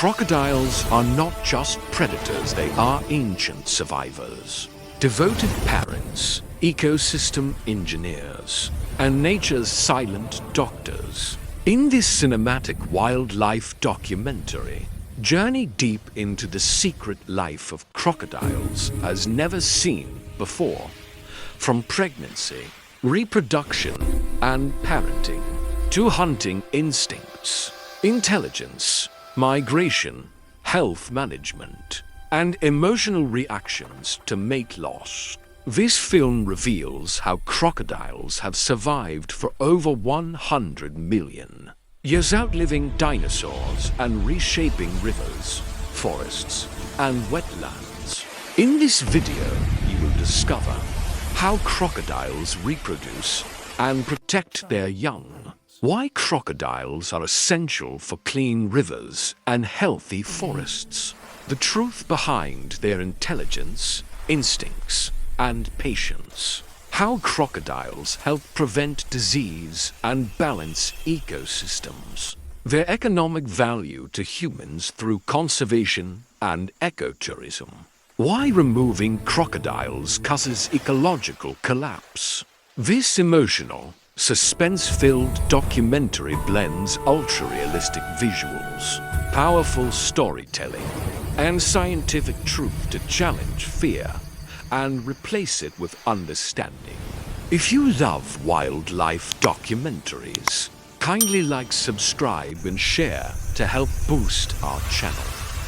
Crocodiles are not just predators, they are ancient survivors, devoted parents, ecosystem engineers, and nature's silent doctors. In this cinematic wildlife documentary, journey deep into the secret life of crocodiles as never seen before. From pregnancy, reproduction, and parenting, to hunting instincts, intelligence, migration, health management, and emotional reactions to mate loss. This film reveals how crocodiles have survived for over 100 million years, outliving dinosaurs and reshaping rivers, forests, and wetlands. In this video, you will discover how crocodiles reproduce and protect their young, why crocodiles are essential for clean rivers and healthy forests, the truth behind their intelligence, instincts, and patience, how crocodiles help prevent disease and balance ecosystems, their economic value to humans through conservation and ecotourism, why removing crocodiles causes ecological collapse. This emotional, suspense-filled documentary blends ultra-realistic visuals, powerful storytelling, and scientific truth to challenge fear and replace it with understanding. If you love wildlife documentaries, kindly like, subscribe, and share to help boost our channel.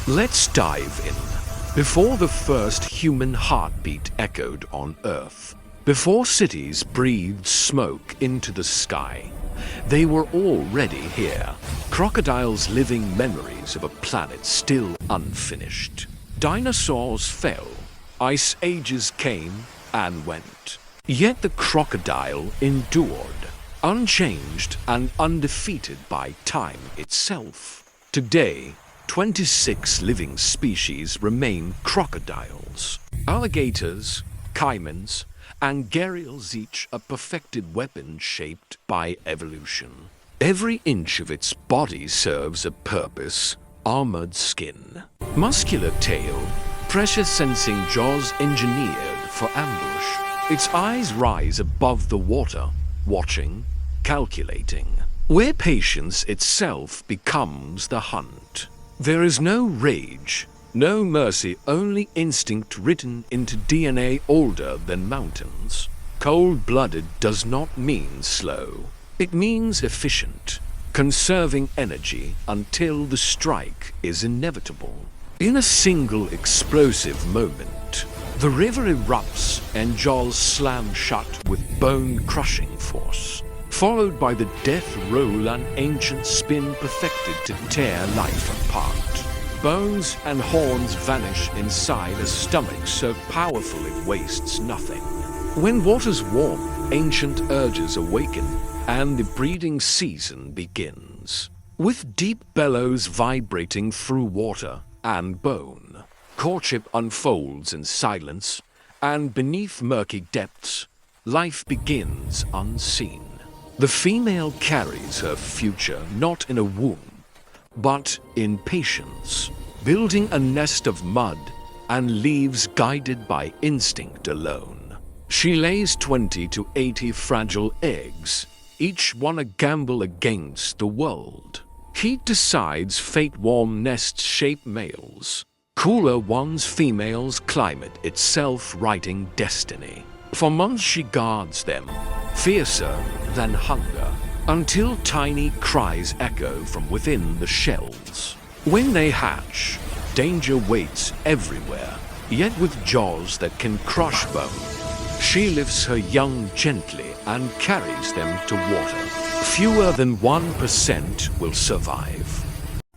Let's dive in. Before the first human heartbeat echoed on Earth, before cities breathed smoke into the sky, they were already here. Crocodiles living memories of a planet still unfinished. Dinosaurs fell, ice ages came and went. Yet the crocodile endured, unchanged and undefeated by time itself. Today, 26 living species remain crocodiles. Alligators, caimans, and gharials, each a perfected weapon shaped by evolution. Every inch of its body serves a purpose: armored skin, muscular tail, pressure-sensing jaws engineered for ambush. Its eyes rise above the water, watching, calculating, where patience itself becomes the hunt. There is no rage, no mercy, only instinct written into DNA older than mountains. Cold-blooded does not mean slow. It means efficient, conserving energy until the strike is inevitable. In a single explosive moment, the river erupts and jaws slam shut with bone-crushing force, followed by the death roll, an ancient spin perfected to tear life apart. Bones and horns vanish inside a stomach so powerful it wastes nothing. When water's warm, ancient urges awaken, and the breeding season begins. With deep bellows vibrating through water and bone, courtship unfolds in silence, and beneath murky depths, life begins unseen. The female carries her future not in a womb, but in patience, building a nest of mud and leaves guided by instinct alone. She lays 20 to 80 fragile eggs, each one a gamble against the world. Heat decides fate, warm nests shape males. Cooler ones females, climate itself writing destiny. For months she guards them, fiercer than hunger, until tiny cries echo from within the shells. When they hatch, danger waits everywhere, yet with jaws that can crush bone. She lifts her young gently and carries them to water. Fewer than 1% will survive.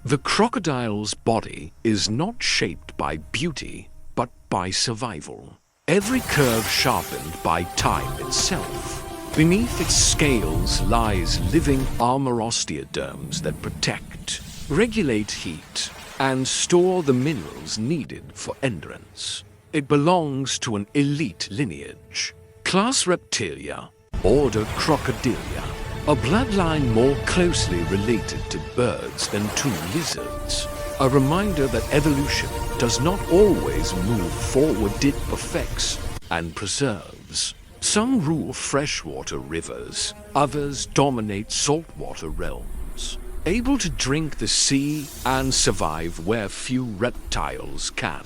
The crocodile's body is not shaped by beauty, but by survival. Every curve sharpened by time itself. Beneath its scales lies living armor, osteoderms that protect, regulate heat, and store the minerals needed for endurance. It belongs to an elite lineage. Class Reptilia, Order Crocodilia, a bloodline more closely related to birds than to lizards. A reminder that evolution does not always move forward, it perfects and preserves. Some rule freshwater rivers, others dominate saltwater realms, able to drink the sea and survive where few reptiles can.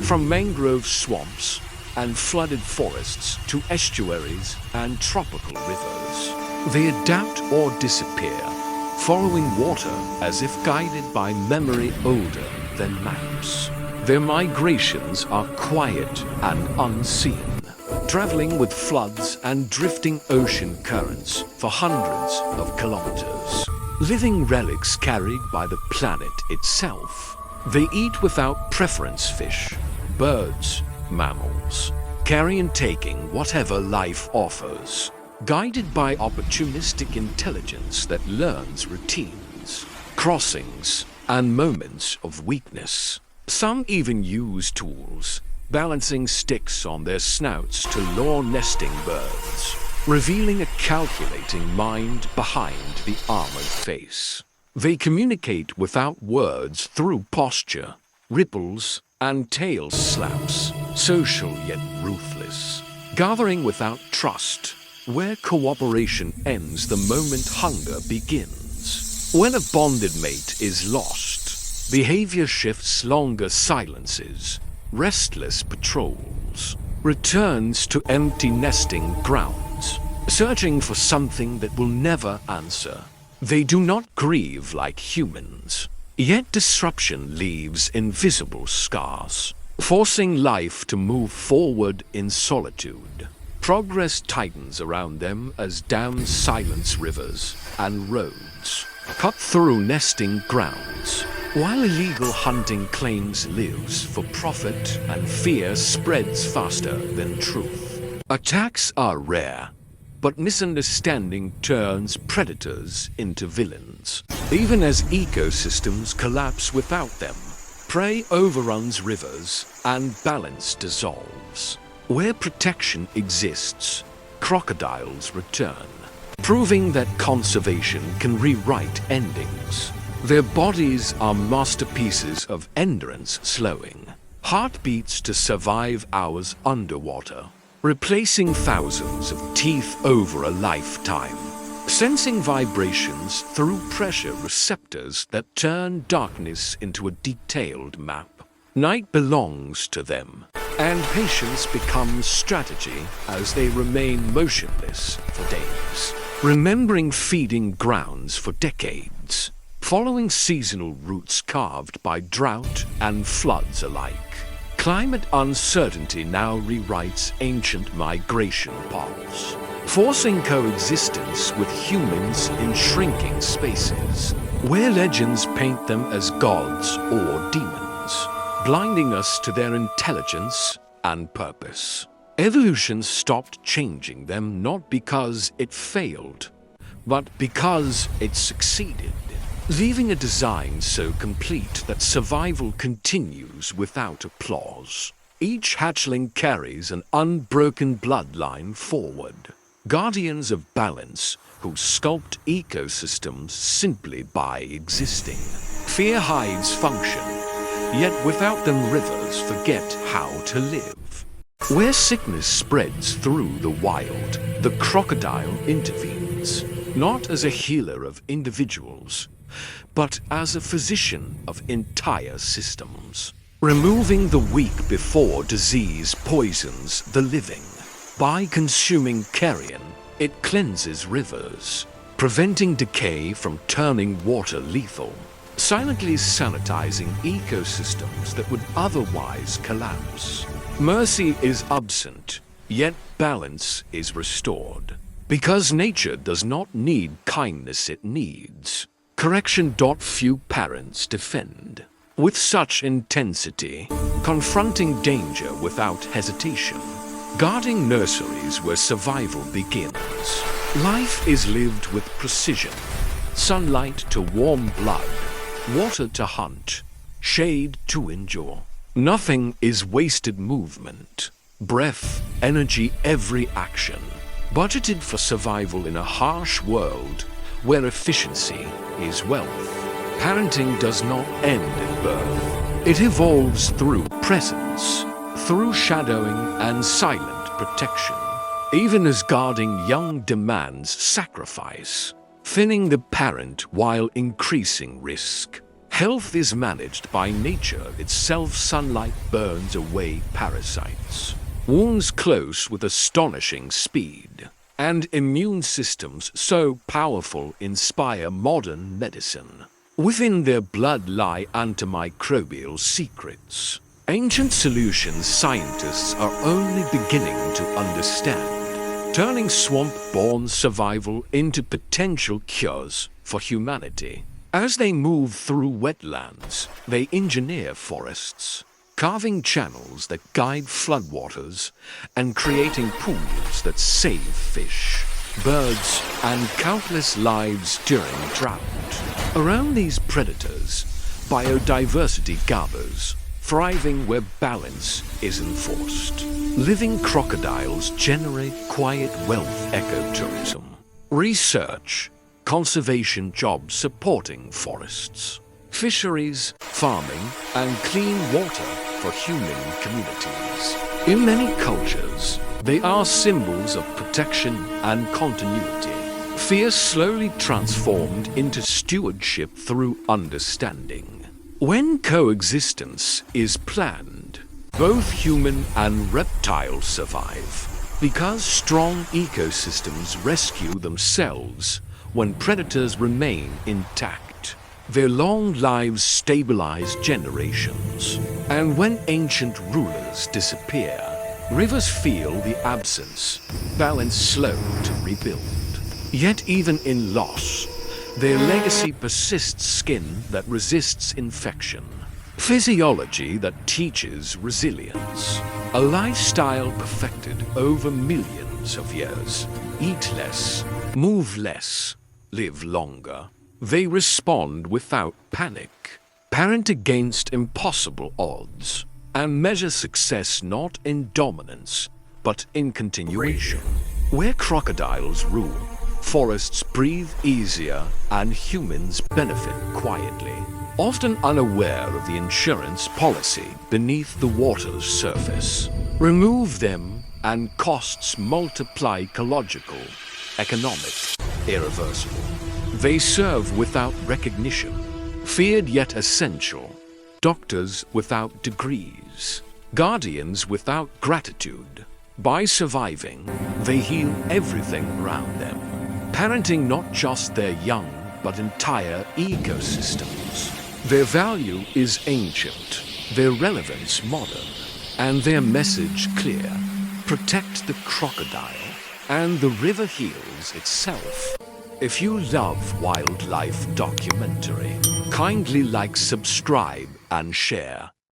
From mangrove swamps and flooded forests to estuaries and tropical rivers, they adapt or disappear, following water as if guided by memory older than maps. Their migrations are quiet and unseen, traveling with floods and drifting ocean currents for hundreds of kilometers. Living relics carried by the planet itself. They eat without preference fish, birds, mammals, carrying and taking whatever life offers, guided by opportunistic intelligence that learns routines, crossings, and moments of weakness. Some even use tools, balancing sticks on their snouts to lure nesting birds, revealing a calculating mind behind the armored face. They communicate without words through posture, ripples, and tail slaps, social yet ruthless, gathering without trust, where cooperation ends the moment hunger begins. When a bonded mate is lost, behavior shifts, longer silences, restless patrols, returns to empty nesting grounds, searching for something that will never answer. They do not grieve like humans, yet disruption leaves invisible scars, forcing life to move forward in solitude. Progress tightens around them as dams silence rivers and roads, cut through nesting grounds, while illegal hunting claims lives for profit and fear spreads faster than truth. Attacks are rare, but misunderstanding turns predators into villains. Even as ecosystems collapse without them, prey overruns rivers and balance dissolves. Where protection exists, crocodiles return, proving that conservation can rewrite endings. Their bodies are masterpieces of endurance slowing, heartbeats to survive hours underwater, replacing thousands of teeth over a lifetime, sensing vibrations through pressure receptors that turn darkness into a detailed map. Night belongs to them, and patience becomes strategy as they remain motionless for days, remembering feeding grounds for decades, following seasonal routes carved by drought and floods alike. Climate uncertainty now rewrites ancient migration paths, forcing coexistence with humans in shrinking spaces, where legends paint them as gods or demons, blinding us to their intelligence and purpose. Evolution stopped changing them not because it failed, but because it succeeded, leaving a design so complete that survival continues without applause. Each hatchling carries an unbroken bloodline forward, guardians of balance who sculpt ecosystems simply by existing. Fear hides function, yet without them rivers forget how to live. Where sickness spreads through the wild, the crocodile intervenes, not as a healer of individuals, but as a physician of entire systems, removing the weak before disease poisons the living. By consuming carrion, it cleanses rivers, preventing decay from turning water lethal, silently sanitizing ecosystems that would otherwise collapse. Mercy is absent, yet balance is restored. Because nature does not need kindness, it needs correction. Few parents defend with such intensity, confronting danger without hesitation, guarding nurseries where survival begins. Life is lived with precision, sunlight to warm blood, water to hunt, shade to endure. Nothing is wasted movement, breath, energy, every action, budgeted for survival in a harsh world where efficiency is wealth. Parenting does not end at birth. It evolves through presence, through shadowing and silent protection, even as guarding young demands sacrifice, thinning the parent while increasing risk. Health is managed by nature itself. Sunlight burns away parasites. Wounds close with astonishing speed. And immune systems so powerful inspire modern medicine. Within their blood lie antimicrobial secrets. Ancient solutions scientists are only beginning to understand, turning swamp-borne survival into potential cures for humanity. As they move through wetlands, they engineer forests, carving channels that guide floodwaters and creating pools that save fish, birds, and countless lives during drought. Around these predators, biodiversity gathers, thriving where balance is enforced. Living crocodiles generate quiet wealth ecotourism. Research, conservation jobs supporting forests, fisheries, farming, and clean water for human communities. In many cultures, they are symbols of protection and continuity. Fear slowly transformed into stewardship through understanding. When coexistence is planned, both human and reptile survive, because strong ecosystems rescue themselves when predators remain intact. Their long lives stabilize generations. And when ancient rulers disappear, rivers feel the absence, balance slow to rebuild. Yet even in loss, their legacy persists. Skin that resists infection, physiology that teaches resilience, a lifestyle perfected over millions of years. Eat less, move less, live longer. They respond without panic, parent against impossible odds, and measure success not in dominance, but in continuation. Where crocodiles rule, forests breathe easier and humans benefit quietly, often unaware of the insurance policy beneath the water's surface. Remove them and costs multiply: ecological, economic, irreversible. They serve without recognition, feared yet essential, doctors without degrees, guardians without gratitude. By surviving, they heal everything around them, parenting not just their young, but entire ecosystems. Their value is ancient, their relevance modern, and their message clear. Protect the crocodile, and the river heals itself. If you love wildlife documentary, kindly like, subscribe, and share.